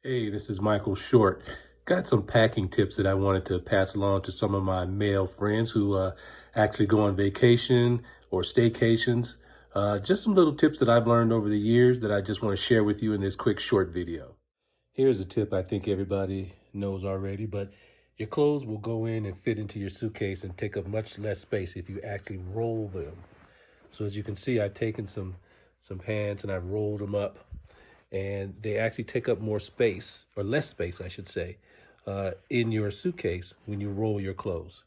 Hey, this is Michael Short. Got some packing tips that I wanted to pass along to some of my male friends who actually go on vacation or staycations. Just some little tips that I've learned over the years that I just want to share with you in this quick short video. Here's a tip I think everybody knows already, but your clothes will go in and fit into your suitcase and take up much less space if you actually roll them. So as you can see, I've taken some pants and I've rolled them up, and they actually take up more space, or less space, I should say, in your suitcase when you roll your clothes.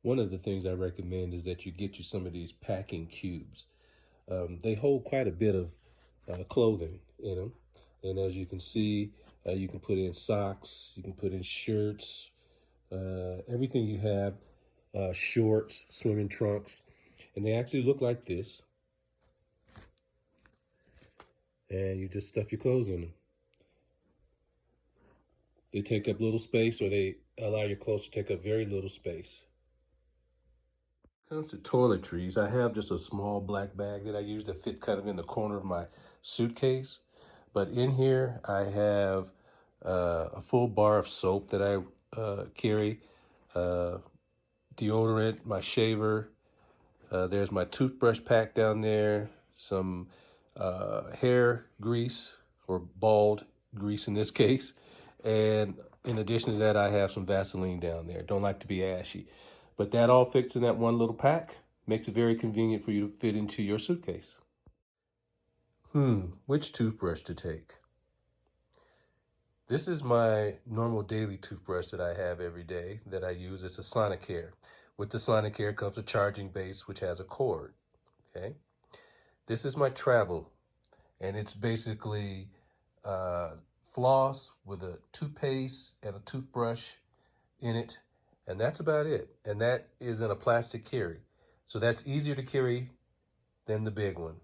One of the things I recommend is that you get you some of these packing cubes. They hold quite a bit of clothing in them, and as you can see, you can put in socks, you can put in shirts, everything you have, shorts, swimming trunks, and they actually look like this. And you just stuff your clothes in them. They take up little space, or they allow your clothes to take up very little space. When it comes to toiletries, I have just a small black bag that I use to fit kind of in the corner of my suitcase. But in here, I have a full bar of soap that I carry, uh, deodorant, my shaver. There's my toothbrush pack down there, some hair grease, or bald grease in this case. And in addition to that, I have some Vaseline down there. Don't like to be ashy. But that all fits in that one little pack. Makes it very convenient for you to fit into your suitcase. Which toothbrush to take? This is my normal daily toothbrush that I have every day that I use. It's a Sonicare. With the Sonicare comes a charging base, which has a cord. Okay. This is my travel, and it's basically floss with a toothpaste and a toothbrush in it, and that's about it. And that is in a plastic carry. So that's easier to carry than the big one.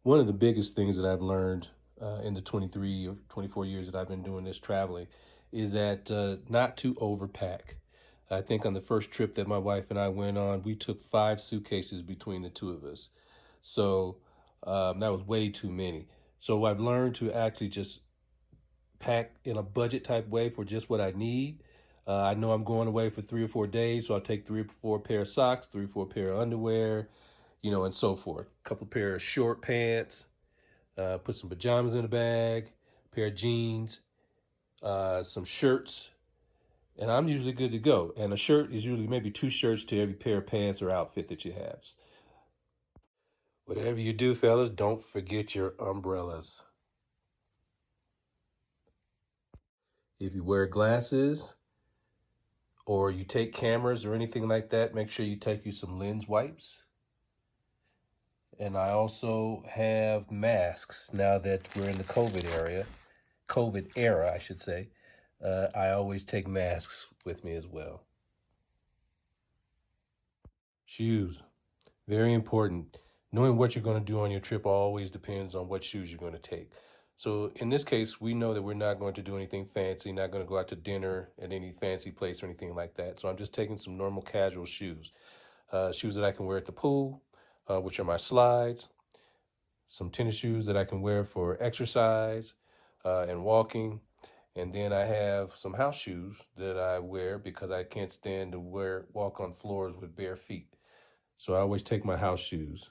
One of the biggest things that I've learned in the 23 or 24 years that I've been doing this traveling is that not to overpack. I think on the first trip that my wife and I went on, we took 5 suitcases between the two of us. So that was way too many. So I've learned to actually just pack in a budget type way for just what I need. I know I'm going away for 3 or 4 days, so I'll take 3 or 4 pair of socks, 3 or 4 pair of underwear, and so forth. A couple of pair of short pants, put some pajamas in the bag, a pair of jeans, some shirts, and I'm usually good to go. And a shirt is usually maybe 2 shirts to every pair of pants or outfit that you have. Whatever you do, fellas, don't forget your umbrellas. If you wear glasses or you take cameras or anything like that, make sure you take you some lens wipes. And I also have masks now that we're in the COVID era, I should say. I always take masks with me as well. Shoes, very important. Knowing what you're going to do on your trip always depends on what shoes you're going to take. So in this case, we know that we're not going to do anything fancy, not going to go out to dinner at any fancy place or anything like that. So I'm just taking some normal casual shoes. Shoes that I can wear at the pool, which are my slides. Some tennis shoes that I can wear for exercise and walking. And then I have some house shoes that I wear because I can't stand to walk on floors with bare feet. So I always take my house shoes.